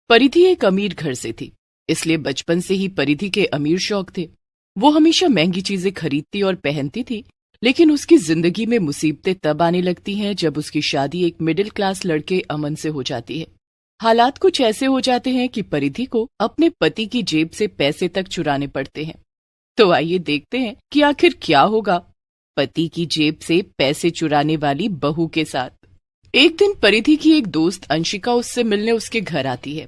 परिधि एक अमीर घर से थी, इसलिए बचपन से ही परिधि के अमीर शौक थे। वो हमेशा महंगी चीजें खरीदती और पहनती थी, लेकिन उसकी जिंदगी में मुसीबतें तब आने लगती हैं जब उसकी शादी एक मिडिल क्लास लड़के अमन से हो जाती है। हालात कुछ ऐसे हो जाते हैं कि परिधि को अपने पति की जेब से पैसे तक चुराने पड़ते हैं। तो आइए देखते हैं कि आखिर क्या होगा पति की जेब से पैसे चुराने वाली बहू के साथ। एक दिन परिधि की एक दोस्त अंशिका उससे मिलने उसके घर आती है।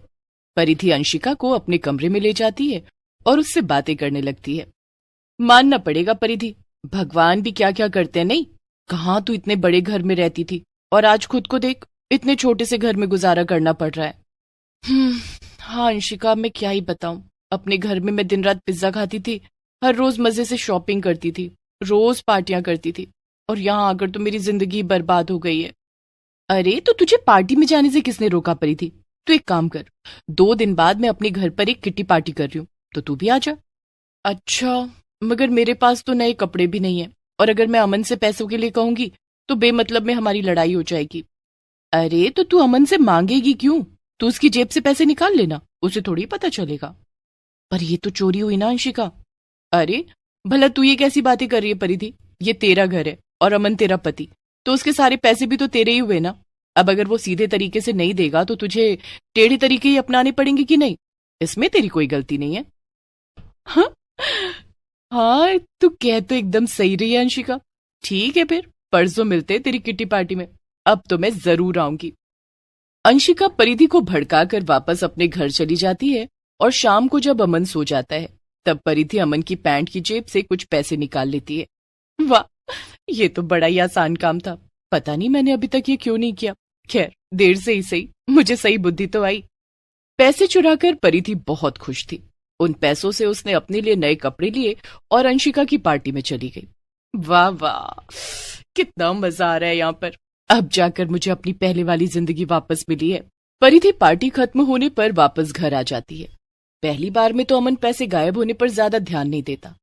परिधि अंशिका को अपने कमरे में ले जाती है और उससे बातें करने लगती है। मानना पड़ेगा परिधि, भगवान भी क्या क्या करते हैं। नहीं, कहाँ तू इतने बड़े घर में रहती थी और आज खुद को देख, इतने छोटे से घर में गुजारा करना पड़ रहा है। हाँ अंशिका, मैं क्या ही बताऊं। अपने घर में मैं दिन रात पिज्जा खाती थी, हर रोज मजे से शॉपिंग करती थी, रोज पार्टियां करती थी, और यहाँ आकर तो मेरी जिंदगी बर्बाद हो गई है। अरे तो तुझे पार्टी में जाने से किसने रोका परिधि? तो एक काम कर, 2 दिन बाद मैं अपने घर पर एक किट्टी पार्टी कर रही हूँ, तो तू भी आ जा। अच्छा, मगर मेरे पास तो नए कपड़े भी नहीं है, और अगर मैं अमन से पैसों के लिए कहूंगी तो बेमतलब में हमारी लड़ाई हो जाएगी। अरे तो तू अमन से मांगेगी क्यों? तू उसकी जेब से पैसे निकाल लेना, उसे थोड़ी पता चलेगा। पर ये तो चोरी हुई ना अंशिका। अरे भला तू ये कैसी बातें कर रही है परिधि? ये तेरा घर है और अमन तेरा पति, तो उसके सारे पैसे भी तो तेरे ही हुए ना। अब अगर वो सीधे तरीके से नहीं देगा तो तुझे टेढ़े तरीके ही अपनाने पड़ेंगे कि नहीं? इसमें तेरी कोई गलती नहीं है। हाँ तू कह तो एकदम सही रही है अंशिका। ठीक है फिर परसों मिलते हैं तेरी किट्टी पार्टी में, अब तो मैं जरूर आऊंगी। अंशिका परिधि को भड़काकर वापस अपने घर चली जाती है, और शाम को जब अमन सो जाता है तब परिधि अमन की पैंट की जेब से कुछ पैसे निकाल लेती है। वाह, ये तो बड़ा ही आसान काम था। पता नहीं मैंने अभी तक ये क्यों नहीं किया। खैर देर से ही सही, मुझे सही बुद्धि तो आई। पैसे चुराकर परिधि बहुत खुश थी। उन पैसों से उसने अपने लिए नए कपड़े लिए और अंशिका की पार्टी में चली गई। वाह वाह, कितना मजा आ रहा है यहाँ पर। अब जाकर मुझे अपनी पहले वाली जिंदगी वापस मिली है। परिधि पार्टी खत्म होने पर वापस घर आ जाती है। पहली बार में तो अमन पैसे गायब होने पर ज्यादा ध्यान नहीं देता,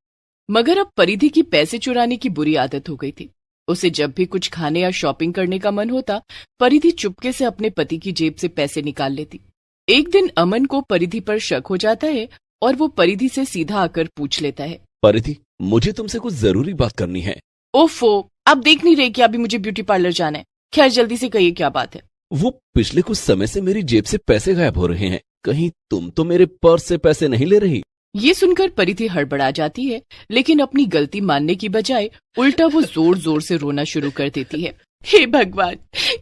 मगर अब परिधि की पैसे चुराने की बुरी आदत हो गई थी। उसे जब भी कुछ खाने या शॉपिंग करने का मन होता, परिधि चुपके से अपने पति की जेब से पैसे निकाल लेती। एक दिन अमन को परिधि पर शक हो जाता है और वो परिधि से सीधा आकर पूछ लेता है। परिधि, मुझे तुमसे कुछ जरूरी बात करनी है। ओफो, आप देख नहीं रहे कि अभी मुझे ब्यूटी पार्लर जाना है? खैर जल्दी से कहिए क्या बात है। वो पिछले कुछ समय से मेरी जेब से पैसे गायब हो रहे हैं। कहीं तुम तो मेरे पर्स से पैसे नहीं ले रही? ये सुनकर परिधि हड़बड़ा जाती है, लेकिन अपनी गलती मानने की बजाय उल्टा वो जोर जोर से रोना शुरू कर देती है। हे भगवान,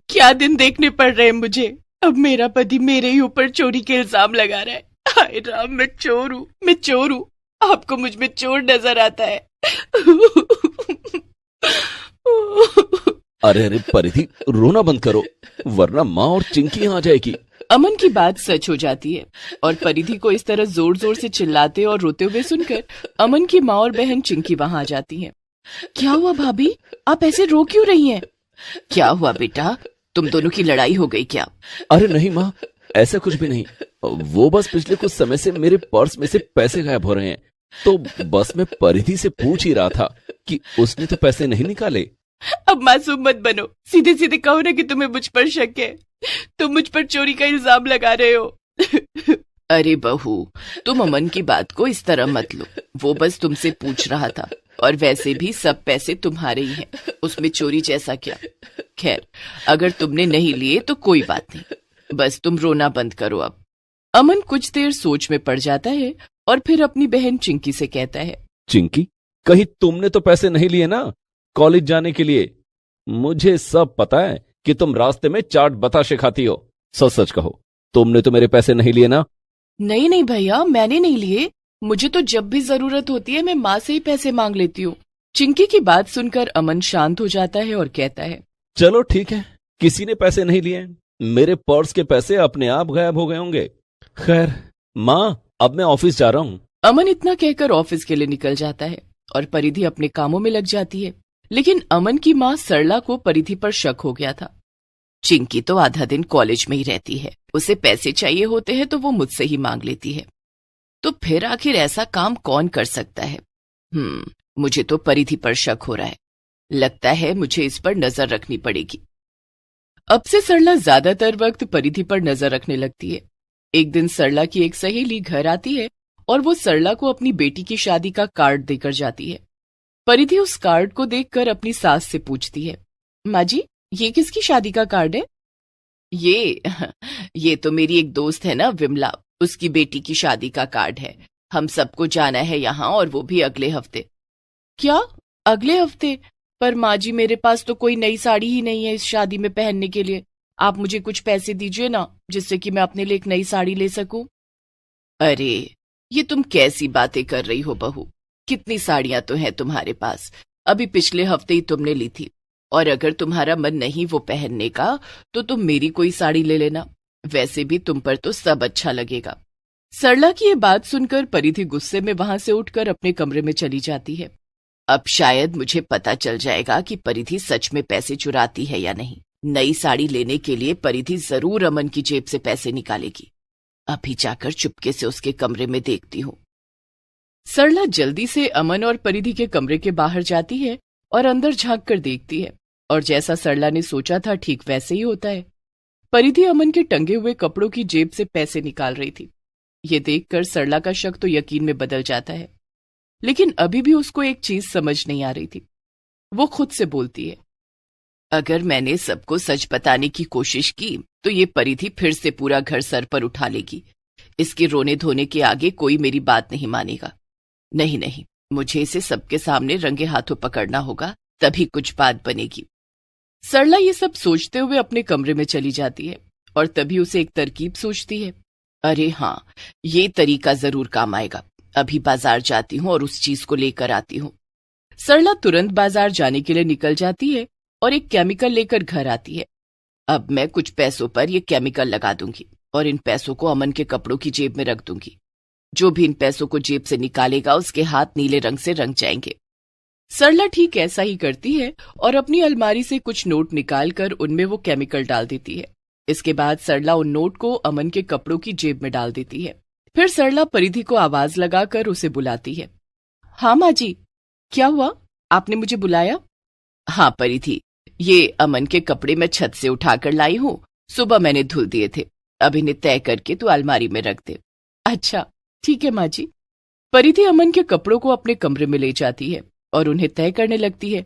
क्या दिन देखने पड़ रहे हैं मुझे। अब मेरा पति मेरे ही ऊपर चोरी के इल्जाम लगा रहा है। हाय राम, मैं चोर हूँ, मैं चोर हूँ। आपको मुझ में चोर नजर आता है? अरे अरे परिधि, रोना बंद करो, वरना माँ और चिंकी यहाँ आ जाएगी। अमन की बात सच हो जाती है, और परिधि को इस तरह जोर जोर से चिल्लाते और रोते हुए सुनकर अमन की माँ और बहन चिंकी वहां आ जाती हैं। क्या हुआ भाभी, आप ऐसे रो क्यों रही हैं? क्या हुआ बेटा, तुम दोनों की लड़ाई हो गई क्या? अरे नहीं माँ, ऐसा कुछ भी नहीं। वो बस पिछले कुछ समय से मेरे पर्स में से पैसे गायब हो रहे हैं, तो बस मैं परिधि से पूछ ही रहा था कि उसने तो पैसे नहीं निकाले। अब मासूम मत बनो, सीधे सीधे कहो ना कि तुम्हें मुझ पर शक है। तुम मुझ पर चोरी का इल्जाम लगा रहे हो। अरे बहू, तुम अमन की बात को इस तरह मत लो। वो बस तुमसे पूछ रहा था, और वैसे भी सब पैसे तुम्हारे ही हैं, उसमें चोरी जैसा क्या। खैर अगर तुमने नहीं लिए तो कोई बात नहीं, बस तुम रोना बंद करो अब। अमन कुछ देर सोच में पड़ जाता है और फिर अपनी बहन चिंकी से कहता है। चिंकी, कहीं तुमने तो पैसे नहीं लिए ना कॉलेज जाने के लिए? मुझे सब पता है कि तुम रास्ते में चाट बताशे खाती हो। सच सच कहो, तुमने तो मेरे पैसे नहीं लिए ना? नहीं नहीं भैया, मैंने नहीं लिए। मुझे तो जब भी जरूरत होती है मैं माँ से ही पैसे मांग लेती हूँ। चिंकी की बात सुनकर अमन शांत हो जाता है और कहता है। चलो ठीक है, किसी ने पैसे नहीं लिए, मेरे पर्स के पैसे अपने आप गायब हो गए होंगे। खैर माँ, अब मैं ऑफिस जा रहा हूँ। अमन इतना कहकर ऑफिस के लिए निकल जाता है और परिधि अपने कामों में लग जाती है। लेकिन अमन की माँ सरला को परिधि पर शक हो गया था। चिंकी तो आधा दिन कॉलेज में ही रहती है, उसे पैसे चाहिए होते हैं तो वो मुझसे ही मांग लेती है, तो फिर आखिर ऐसा काम कौन कर सकता है? मुझे तो परिधि पर शक हो रहा है। लगता है मुझे इस पर नजर रखनी पड़ेगी। अब से सरला ज्यादातर वक्त परिधि पर नजर रखने लगती है। एक दिन सरला की एक सहेली घर आती है और वो सरला को अपनी बेटी की शादी का कार्ड देकर जाती है। परिधि उस कार्ड को देखकर अपनी सास से पूछती है, माँ जी, ये किसकी शादी का कार्ड है? ये तो मेरी एक दोस्त है ना विमला, उसकी बेटी की शादी का कार्ड है। हम सबको जाना है यहाँ, और वो भी अगले हफ्ते। क्या, अगले हफ्ते? पर माँ जी, मेरे पास तो कोई नई साड़ी ही नहीं है इस शादी में पहनने के लिए। आप मुझे कुछ पैसे दीजिए ना, जिससे कि मैं अपने लिए एक नई साड़ी ले सकूं। अरे, ये तुम कैसी बातें कर रही हो बहू? कितनी साड़ियां तो हैं तुम्हारे पास, अभी पिछले हफ्ते ही तुमने ली थी। और अगर तुम्हारा मन नहीं वो पहनने का, तो तुम मेरी कोई साड़ी ले लेना। वैसे भी तुम पर तो सब अच्छा लगेगा। सरला की ये बात सुनकर परिधि गुस्से में वहां से उठकर अपने कमरे में चली जाती है। अब शायद मुझे पता चल जाएगा कि परिधि सच में पैसे चुराती है या नहीं। नई साड़ी लेने के लिए परिधि जरूर अमन की जेब से पैसे निकालेगी। अभी जाकर चुपके से उसके कमरे में देखती हूँ। सरला जल्दी से अमन और परिधि के कमरे के बाहर जाती है और अंदर झांक कर देखती है, और जैसा सरला ने सोचा था ठीक वैसे ही होता है। परिधि अमन के टंगे हुए कपड़ों की जेब से पैसे निकाल रही थी। ये देखकर सरला का शक तो यकीन में बदल जाता है, लेकिन अभी भी उसको एक चीज समझ नहीं आ रही थी। वो खुद से बोलती है, अगर मैंने सबको सच बताने की कोशिश की तो ये परिधि फिर से पूरा घर सर पर उठा लेगी। इसके रोने धोने के आगे कोई मेरी बात नहीं मानेगा। नहीं नहीं, मुझे इसे सबके सामने रंगे हाथों पकड़ना होगा, तभी कुछ बात बनेगी। सरला ये सब सोचते हुए अपने कमरे में चली जाती है, और तभी उसे एक तरकीब सूझती है। अरे हाँ, ये तरीका जरूर काम आएगा। अभी बाजार जाती हूँ और उस चीज को लेकर आती हूँ। सरला तुरंत बाजार जाने के लिए निकल जाती है और एक केमिकल लेकर घर आती है। अब मैं कुछ पैसों पर यह केमिकल लगा दूंगी और इन पैसों को अमन के कपड़ों की जेब में रख दूंगी। जो भी इन पैसों को जेब से निकालेगा उसके हाथ नीले रंग से रंग जाएंगे। सरला ठीक ऐसा ही करती है और अपनी अलमारी से कुछ नोट निकालकर उनमें वो केमिकल डाल देती है। इसके बाद सरला उन नोट को अमन के कपड़ों की जेब में डाल देती है। फिर सरला परिधि को आवाज लगाकर उसे बुलाती है। हाँ माँ जी, क्या हुआ? आपने मुझे बुलाया? हाँ परिधि, ये अमन के कपड़े मैं छत से उठाकर लाई हूँ। सुबह मैंने धुल दिए थे। अब इन्हें तय करके तू अलमारी में रख दे। अच्छा ठीक है माँ जी। परिधि अमन के कपड़ों को अपने कमरे में ले जाती है और उन्हें तय करने लगती है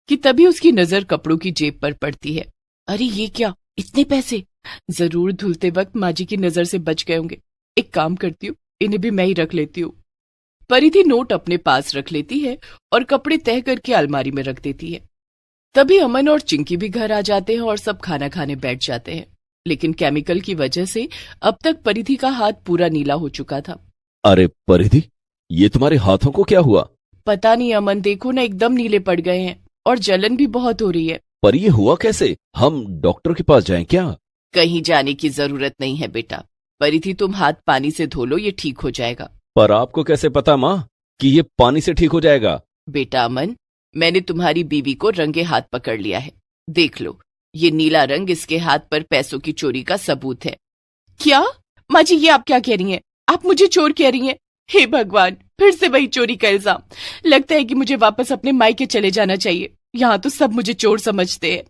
कि तभी उसकी नजर कपड़ों की जेब पर पड़ती है। अरे ये क्या, इतने पैसे? जरूर धुलते वक्त माँ जी की नजर से बच गए होंगे। एक काम करती हूँ, इन्हें भी मैं ही रख लेती हूँ। परिधि नोट अपने पास रख लेती है और कपड़े तय करके अलमारी में रख देती है। तभी अमन और चिंकी भी घर आ जाते हैं और सब खाना खाने बैठ जाते हैं। लेकिन केमिकल की वजह से अब तक परिधि का हाथ पूरा नीला हो चुका था। अरे परिधि, ये तुम्हारे हाथों को क्या हुआ? पता नहीं अमन, देखो ना, एकदम नीले पड़ गए हैं और जलन भी बहुत हो रही है। पर ये हुआ कैसे? हम डॉक्टर के पास जाएं क्या? कहीं जाने की जरूरत नहीं है बेटा। परिधि, तुम हाथ पानी से धो लो, ये ठीक हो जाएगा। पर आपको कैसे पता माँ कि ये पानी से ठीक हो जाएगा? बेटा अमन, मैंने तुम्हारी बीवी को रंगे हाथ पकड़ लिया है। देख लो, ये नीला रंग इसके हाथ पर पैसों की चोरी का सबूत है। क्या माँ जी, ये आप क्या कह रही हैं? आप मुझे चोर कह रही हैं? हे भगवान, फिर से वही चोरी का इल्जाम। लगता है कि मुझे वापस अपने मायके चले जाना चाहिए। यहाँ तो सब मुझे चोर समझते हैं।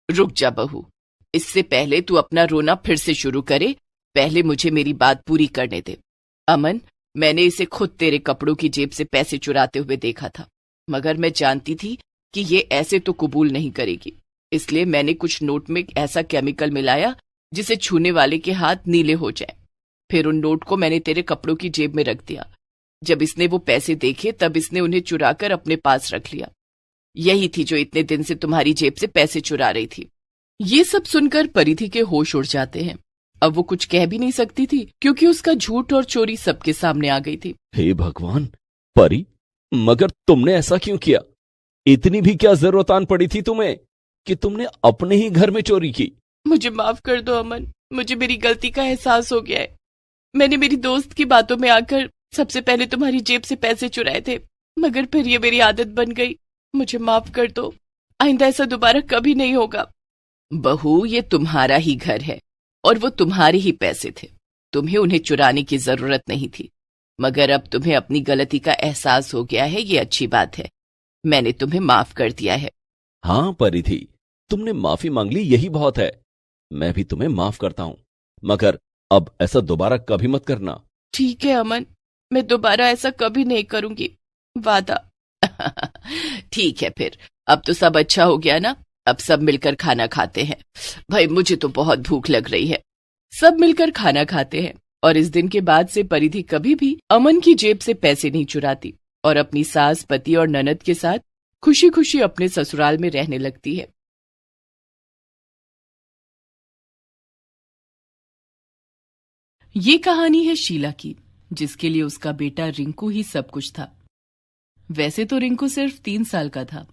रुक जा बहू, इससे पहले तू अपना रोना फिर से शुरू करे, पहले मुझे मेरी बात पूरी करने दे। अमन, मैंने इसे खुद तेरे कपड़ों की जेब से पैसे चुराते हुए देखा था, मगर मैं जानती थी कि ये ऐसे तो कबूल नहीं करेगी। इसलिए मैंने कुछ नोट में ऐसा केमिकल मिलाया जिसे छूने वाले के हाथ नीले हो जाए। फिर उन नोट को मैंने तेरे कपड़ों की जेब में रख दिया। जब इसने वो पैसे देखे तब इसने उन्हें चुराकर अपने पास रख लिया। यही थी जो इतने दिन से तुम्हारी जेब से पैसे चुरा रही थी। ये सब सुनकर परिधि के होश उड़ जाते हैं। अब वो कुछ कह भी नहीं सकती थी क्योंकि उसका झूठ और चोरी सबके सामने आ गई थी। हे भगवान, परी, मगर तुमने ऐसा क्यों किया? इतनी भी क्या जरूरत आन पड़ी थी तुम्हें कि तुमने अपने ही घर में चोरी की? मुझे माफ कर दो अमन, मुझे मेरी गलती का एहसास हो गया है। मैंने मेरी दोस्त की बातों में आकर सबसे पहले तुम्हारी जेब से पैसे चुराए थे, मगर फिर ये मेरी आदत बन गई। मुझे माफ कर दो, आइंदा ऐसा दोबारा कभी नहीं होगा। बहू, ये तुम्हारा ही घर है और वो तुम्हारे ही पैसे थे। तुम्हें उन्हें चुराने की जरूरत नहीं थी, मगर अब तुम्हें अपनी गलती का एहसास हो गया है, ये अच्छी बात है। मैंने तुम्हें माफ कर दिया है। हाँ परिधि, तुमने माफी मांग ली, यही बहुत है। मैं भी तुम्हें माफ करता हूं, मगर अब ऐसा दोबारा कभी मत करना। ठीक है अमन, मैं दोबारा ऐसा कभी नहीं करूंगी, वादा। ठीक है फिर, अब तो सब अच्छा हो गया ना, अब सब मिलकर खाना खाते हैं। भाई मुझे तो बहुत भूख लग रही है। सब मिलकर खाना खाते हैं और इस दिन के बाद से परिधि कभी भी अमन की जेब से पैसे नहीं चुराती और अपनी सास, पति और ननद के साथ खुशी खुशी अपने ससुराल में रहने लगती है। ये कहानी है शीला की, जिसके लिए उसका बेटा रिंकू ही सब कुछ था। वैसे तो रिंकू सिर्फ 3 साल का था,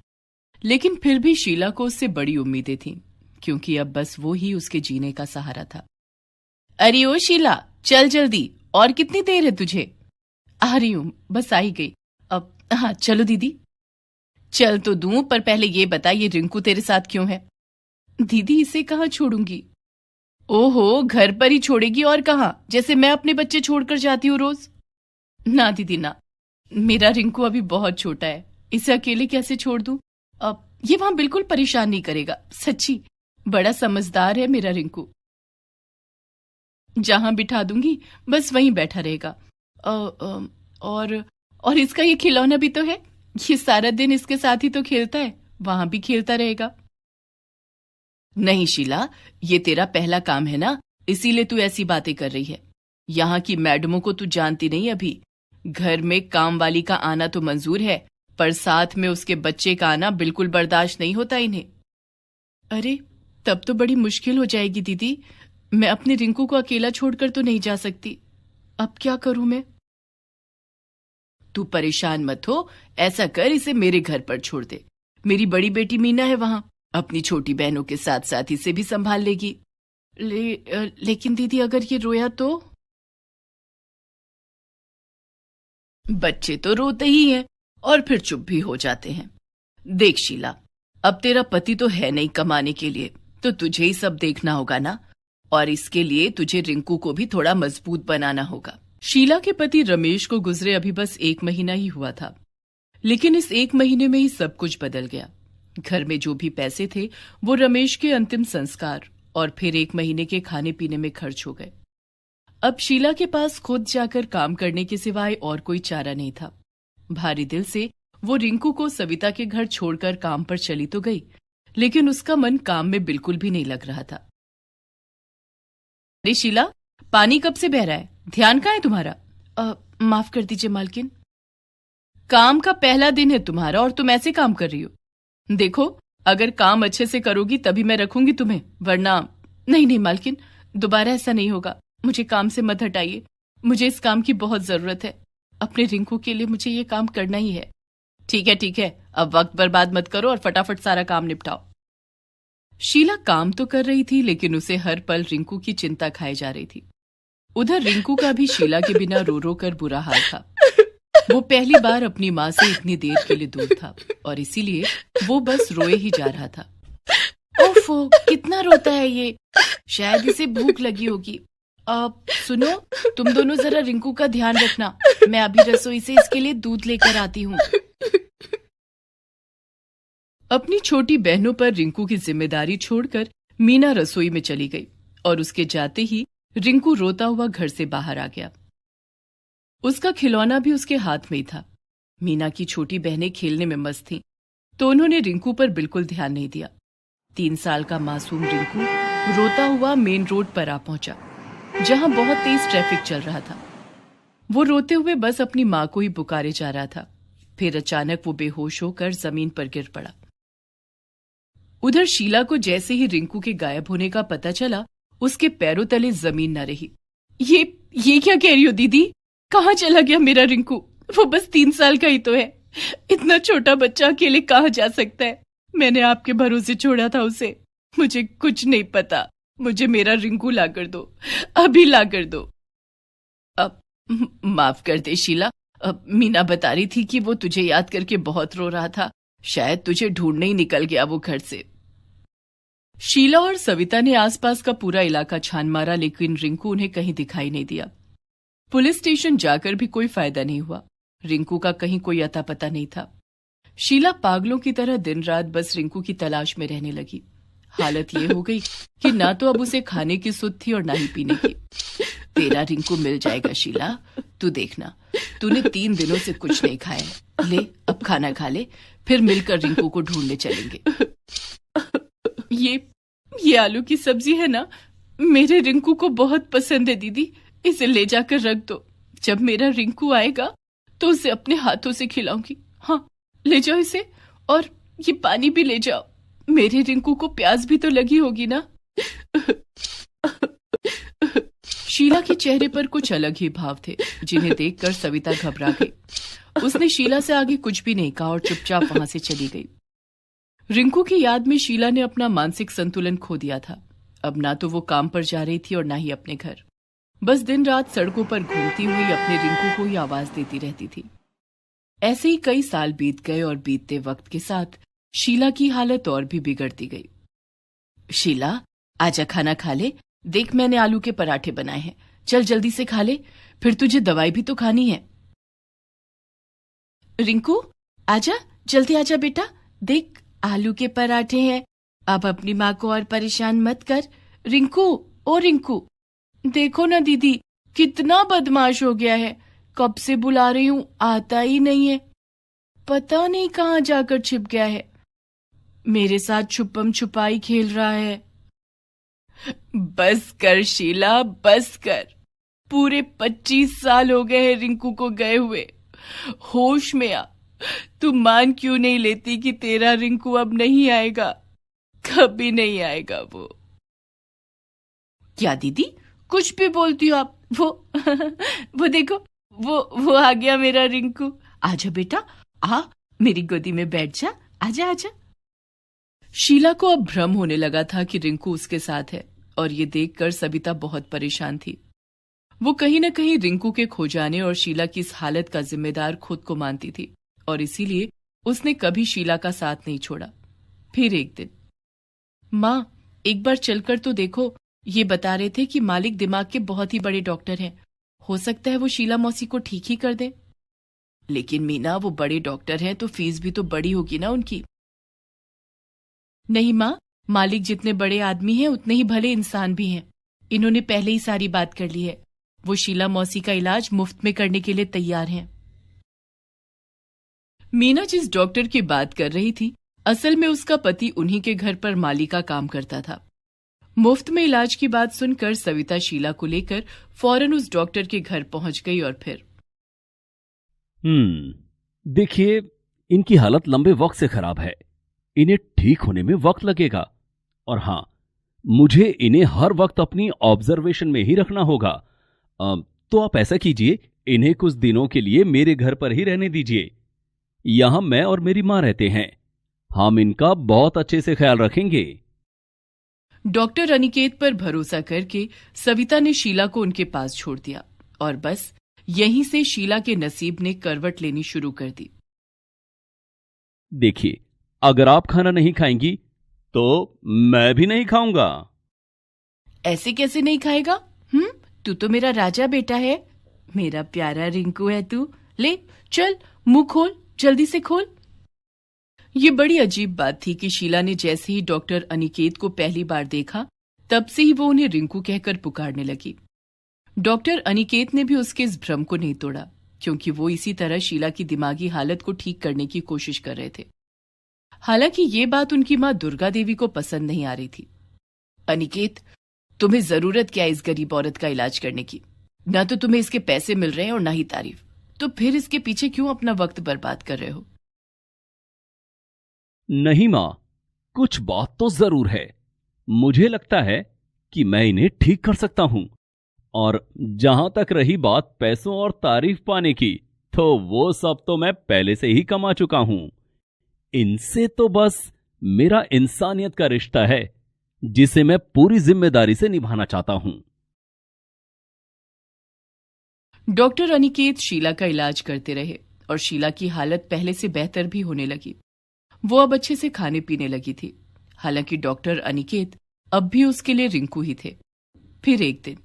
लेकिन फिर भी शीला को उससे बड़ी उम्मीदें थीं, क्योंकि अब बस वो ही उसके जीने का सहारा था। अरे ओ शीला, चल जल्दी, और कितनी देर है तुझे? आ रही हूं, बस आ ही गई। अब हाँ चलो दीदी। चल तो दूं, पर पहले ये बता, ये रिंकू तेरे साथ क्यों है? दीदी इसे कहाँ छोड़ूंगी? ओहो, घर पर ही छोड़ेगी और कहाँ, जैसे मैं अपने बच्चे छोड़कर जाती हूँ रोज? ना दीदी ना, मेरा रिंकू अभी बहुत छोटा है, इसे अकेले कैसे छोड़ दूं? अब ये वहां बिल्कुल परेशान नहीं करेगा, सच्ची बड़ा समझदार है मेरा रिंकू। जहां बिठा दूंगी बस वहीं बैठा रहेगा। और इसका ये खिलौना भी तो है, ये सारा दिन इसके साथ ही तो खेलता है, वहां भी खेलता रहेगा। नहीं शीला, ये तेरा पहला काम है ना, इसीलिए तू ऐसी बातें कर रही है। यहाँ की मैडमों को तू जानती नहीं अभी। घर में काम वाली का आना तो मंजूर है, पर साथ में उसके बच्चे का आना बिल्कुल बर्दाश्त नहीं होता इन्हें। अरे तब तो बड़ी मुश्किल हो जाएगी दीदी, मैं अपने रिंकू को अकेला छोड़कर तो नहीं जा सकती। अब क्या करूं मैं? तू परेशान मत हो, ऐसा कर, इसे मेरे घर पर छोड़ दे। मेरी बड़ी बेटी मीना है वहां, अपनी छोटी बहनों के साथ साथ इसे भी संभाल लेगी। लेकिन दीदी अगर ये रोया तो? बच्चे तो रोते ही हैं और फिर चुप भी हो जाते हैं। देख शीला, अब तेरा पति तो है नहीं कमाने के लिए, तो तुझे ही सब देखना होगा ना, और इसके लिए तुझे रिंकू को भी थोड़ा मजबूत बनाना होगा। शीला के पति रमेश को गुजरे अभी बस 1 महीना ही हुआ था, लेकिन इस 1 महीने में ही सब कुछ बदल गया। घर में जो भी पैसे थे वो रमेश के अंतिम संस्कार और फिर 1 महीने के खाने पीने में खर्च हो गए। अब शीला के पास खुद जाकर काम करने के सिवाय और कोई चारा नहीं था। भारी दिल से वो रिंकू को सविता के घर छोड़कर काम पर चली तो गई, लेकिन उसका मन काम में बिल्कुल भी नहीं लग रहा था। अरे शीला, पानी कब से बह रहा है? ध्यान कहाँ है तुम्हारा? माफ कर दीजिए मालकिन, काम का पहला दिन है तुम्हारा और तुम ऐसे काम कर रही हो। देखो, अगर काम अच्छे से करोगी तभी मैं रखूंगी तुम्हें, वरना नहीं मालकिन, दोबारा ऐसा नहीं होगा। मुझे काम से मत हटाइए, मुझे इस काम की बहुत जरूरत है। अपने रिंकू के लिए मुझे ये काम करना ही है। ठीक है, अब वक्त बर्बाद मत करो और फटाफट सारा काम निपटाओ। शीला काम तो कर रही थी, लेकिन उसे हर पल रिंकू की चिंता खाई जा रही थी। उधर रिंकू का भी शीला के बिना रो रो कर बुरा हाल था। वो पहली बार अपनी माँ से इतनी देर के लिए दूर था और इसीलिए वो बस रोए ही जा रहा था। ओफो, कितना रोता है ये, शायद इसे भूख लगी होगी। सुनो, तुम दोनों जरा रिंकू का ध्यान रखना, मैं अभी रसोई से इसके लिए दूध लेकर आती हूँ। अपनी छोटी बहनों पर रिंकू की जिम्मेदारी छोड़कर मीना रसोई में चली गई और उसके जाते ही रिंकू रोता हुआ घर से बाहर आ गया। उसका खिलौना भी उसके हाथ में ही था। मीना की छोटी बहनें खेलने में मस्त थीं, तो उन्होंने रिंकू पर बिल्कुल ध्यान नहीं दिया। 3 साल का मासूम रिंकू रोता हुआ मेन रोड पर आ पहुंचा, जहां बहुत तेज ट्रैफिक चल रहा था। वो रोते हुए बस अपनी माँ को ही पुकारे जा रहा था। फिर अचानक वो बेहोश होकर जमीन पर गिर पड़ा। उधर शीला को जैसे ही रिंकू के गायब होने का पता चला, उसके पैरों तले जमीन न रही। ये क्या कह रही हो दीदी? कहाँ चला गया मेरा रिंकू? वो बस 3 साल का ही तो है, इतना छोटा बच्चा अकेले कहाँ जा सकता है? मैंने आपके भरोसे छोड़ा था उसे, मुझे कुछ नहीं पता। मुझे मेरा रिंकू ला कर दो, अभी ला कर दो। अब माफ कर दे शीला, मीना बता रही थी कि वो तुझे याद करके बहुत रो रहा था, शायद तुझे ढूंढने ही निकल गया वो घर से। शीला और सविता ने आसपास का पूरा इलाका छान मारा, लेकिन रिंकू उन्हें कहीं दिखाई नहीं दिया। पुलिस स्टेशन जाकर भी कोई फायदा नहीं हुआ, रिंकू का कहीं कोई अता पता नहीं था। शीला पागलों की तरह दिन रात बस रिंकू की तलाश में रहने लगी। हालत ये हो गई कि ना तो अब उसे खाने की सुध थी और ना ही पीने की। तेरा रिंकू मिल जाएगा शीला, तू देखना। तूने 3 दिनों से कुछ नहीं खाया है। ले अब खाना खा ले, फिर मिलकर रिंकू को ढूंढने चलेंगे। ये आलू की सब्जी है ना, मेरे रिंकू को बहुत पसंद है दीदी, इसे ले जाकर रख दो। जब मेरा रिंकू आएगा तो उसे अपने हाथों से खिलाऊंगी। हाँ, ले जाओ इसे, और ये पानी भी ले जाओ। मेरे रिंकू को प्यास भी तो लगी होगी ना। शीला के चेहरे पर कुछ अलग ही भाव थे, जिन्हें देखकर सविता घबरा गई। उसने शीला से आगे कुछ भी नहीं कहा और चुपचाप वहां से चली गई। रिंकू की याद में शीला ने अपना मानसिक संतुलन खो दिया था। अब ना तो वो काम पर जा रही थी और ना ही अपने घर। बस दिन रात सड़कों पर घूमती हुई अपने रिंकू को ही आवाज देती रहती थी। ऐसे ही कई साल बीत गए और बीतते वक्त के साथ शीला की हालत और भी बिगड़ती गई। शीला, आजा खाना खा ले। देख, मैंने आलू के पराठे बनाए हैं, चल जल्दी से खा ले, फिर तुझे दवाई भी तो खानी है। रिंकू, आजा, जल्दी आजा बेटा। देख, आलू के पराठे हैं। अब अपनी माँ को और परेशान मत कर। रिंकू, ओ रिंकू, देखो ना दीदी कितना बदमाश हो गया है। कब से बुला रही हूं, आता ही नहीं है। पता नहीं कहाँ जाकर छिप गया है। मेरे साथ छुपम छुपाई खेल रहा है। बस कर शीला, बस कर। पूरे 25 साल हो गए हैं रिंकू को गए हुए। होश में आ। तू मान क्यों नहीं लेती कि तेरा रिंकू अब नहीं आएगा, कभी नहीं आएगा वो। क्या दीदी, कुछ भी बोलती हो आप। वो देखो, वो आ गया मेरा रिंकू। आजा बेटा, आ मेरी गोदी में बैठ जा। आजा आजा। शीला को अब भ्रम होने लगा था कि रिंकू उसके साथ है, और ये देखकर सविता बहुत परेशान थी। वो कहीं न कहीं रिंकू के खो जाने और शीला की इस हालत का जिम्मेदार खुद को मानती थी, और इसीलिए उसने कभी शीला का साथ नहीं छोड़ा। फिर एक दिन, माँ, एक बार चलकर तो देखो। ये बता रहे थे कि मालिक दिमाग के बहुत ही बड़े डॉक्टर हैं। हो सकता है वो शीला मौसी को ठीक ही कर दे। लेकिन मीना, वो बड़े डॉक्टर हैं तो फीस भी तो बड़ी होगी ना उनकी। नहीं माँ, मालिक जितने बड़े आदमी हैं उतने ही भले इंसान भी हैं। इन्होंने पहले ही सारी बात कर ली है। वो शीला मौसी का इलाज मुफ्त में करने के लिए तैयार हैं। मीना जिस डॉक्टर की बात कर रही थी, असल में उसका पति उन्हीं के घर पर माली का काम करता था। मुफ्त में इलाज की बात सुनकर सविता शीला को लेकर फौरन उस डॉक्टर के घर पहुंच गई और फिर देखिए, इनकी हालत लंबे वक्त से खराब है। इन्हें ठीक होने में वक्त लगेगा, और हां, मुझे इन्हें हर वक्त अपनी ऑब्जर्वेशन में ही रखना होगा। तो आप ऐसा कीजिए, इन्हें कुछ दिनों के लिए मेरे घर पर ही रहने दीजिए। यहां मैं और मेरी मां रहते हैं। हम इनका बहुत अच्छे से ख्याल रखेंगे। डॉक्टर अनिकेत पर भरोसा करके सविता ने शीला को उनके पास छोड़ दिया, और बस यहीं से शीला के नसीब ने करवट लेनी शुरू कर दी। देखिए, अगर आप खाना नहीं खाएंगी तो मैं भी नहीं खाऊंगा। ऐसे कैसे नहीं खाएगा? तू तो मेरा राजा बेटा है, मेरा प्यारा रिंकू है तू। ले चल, मुंह खोल, जल्दी से खोल। ये बड़ी अजीब बात थी कि शीला ने जैसे ही डॉक्टर अनिकेत को पहली बार देखा, तब से ही वो उन्हें रिंकू कहकर पुकारने लगी। डॉक्टर अनिकेत ने भी उसके इस भ्रम को नहीं तोड़ा, क्योंकि वो इसी तरह शीला की दिमागी हालत को ठीक करने की कोशिश कर रहे थे। हालांकि ये बात उनकी मां दुर्गा देवी को पसंद नहीं आ रही थी। अनिकेत, तुम्हें जरूरत क्या इस गरीब औरत का इलाज करने की? न तो तुम्हें इसके पैसे मिल रहे हैं और न ही तारीफ, तो फिर इसके पीछे क्यों अपना वक्त बर्बाद कर रहे हो? नहीं मां, कुछ बात तो जरूर है। मुझे लगता है कि मैं इन्हें ठीक कर सकता हूं, और जहां तक रही बात पैसों और तारीफ पाने की, तो वो सब तो मैं पहले से ही कमा चुका हूं। इनसे तो बस मेरा इंसानियत का रिश्ता है, जिसे मैं पूरी जिम्मेदारी से निभाना चाहता हूं। डॉक्टर अनिकेत शीला का इलाज करते रहे, और शीला की हालत पहले से बेहतर भी होने लगी। वो अब अच्छे से खाने पीने लगी थी। हालांकि डॉक्टर अनिकेत अब भी उसके लिए रिंकू ही थे। फिर एक दिन,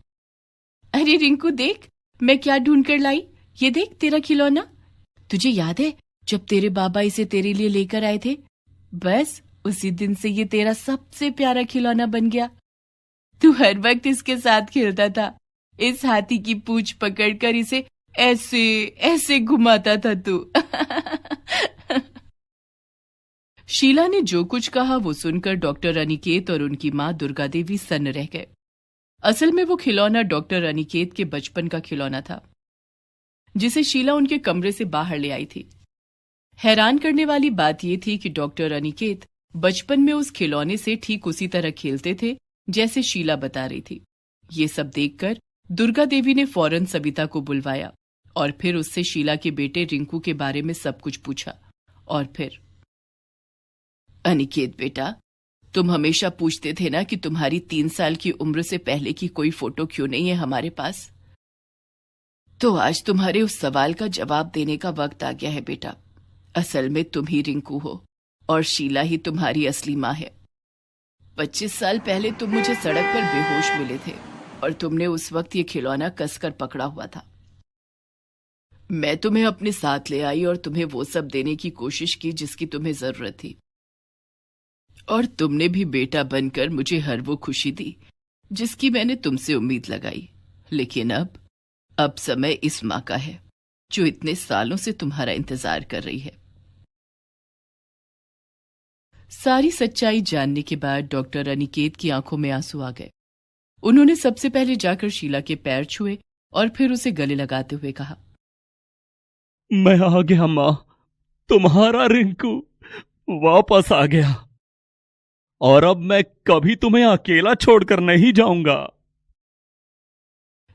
अरे रिंकू देख, मैं क्या ढूंढ कर लाई। ये देख, तेरा खिलौना। तुझे याद है जब तेरे बाबा इसे तेरे लिए लेकर आए थे? बस उसी दिन से ये तेरा सबसे प्यारा खिलौना बन गया। तू हर वक्त इसके साथ खेलता था। इस हाथी की पूंछ पकड़कर इसे ऐसे ऐसे घुमाता था तू। शीला ने जो कुछ कहा वो सुनकर डॉक्टर अनिकेत और उनकी मां दुर्गा देवी सन्न रह गए। असल में वो खिलौना डॉक्टर अनिकेत के बचपन का खिलौना था, जिसे शीला उनके कमरे से बाहर ले आई थी। हैरान करने वाली बात यह थी कि डॉक्टर अनिकेत बचपन में उस खिलौने से ठीक उसी तरह खेलते थे जैसे शीला बता रही थी। ये सब देखकर दुर्गा देवी ने फौरन सविता को बुलवाया और फिर उससे शीला के बेटे रिंकू के बारे में सब कुछ पूछा। और फिर, अनिकेत बेटा, तुम हमेशा पूछते थे ना कि तुम्हारी 3 साल की उम्र से पहले की कोई फोटो क्यों नहीं है हमारे पास। तो आज तुम्हारे उस सवाल का जवाब देने का वक्त आ गया है बेटा। असल में तुम ही रिंकू हो और शीला ही तुम्हारी असली माँ है। 25 साल पहले तुम मुझे सड़क पर बेहोश मिले थे और तुमने उस वक्त ये खिलौना कसकर पकड़ा हुआ था। मैं तुम्हें अपने साथ ले आई और तुम्हें वो सब देने की कोशिश की जिसकी तुम्हें जरूरत थी, और तुमने भी बेटा बनकर मुझे हर वो खुशी दी जिसकी मैंने तुमसे उम्मीद लगाई। लेकिन अब समय इस माँ का है जो इतने सालों से तुम्हारा इंतजार कर रही है। सारी सच्चाई जानने के बाद डॉक्टर अनिकेत की आंखों में आंसू आ गए। उन्होंने सबसे पहले जाकर शीला के पैर छुए और फिर उसे गले लगाते हुए कहा, मैं आ गया माँ, तुम्हारा रिंकू वापस आ गया और अब मैं कभी तुम्हें अकेला छोड़कर नहीं जाऊंगा।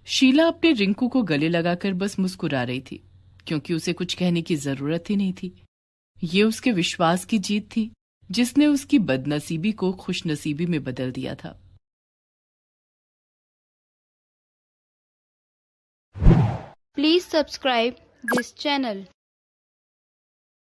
शीला अपने रिंकू को गले लगाकर बस मुस्कुरा रही थी, क्योंकि उसे कुछ कहने की जरूरत ही नहीं थी। ये उसके विश्वास की जीत थी जिसने उसकी बदनसीबी को खुशनसीबी में बदल दिया था। Please subscribe this channel.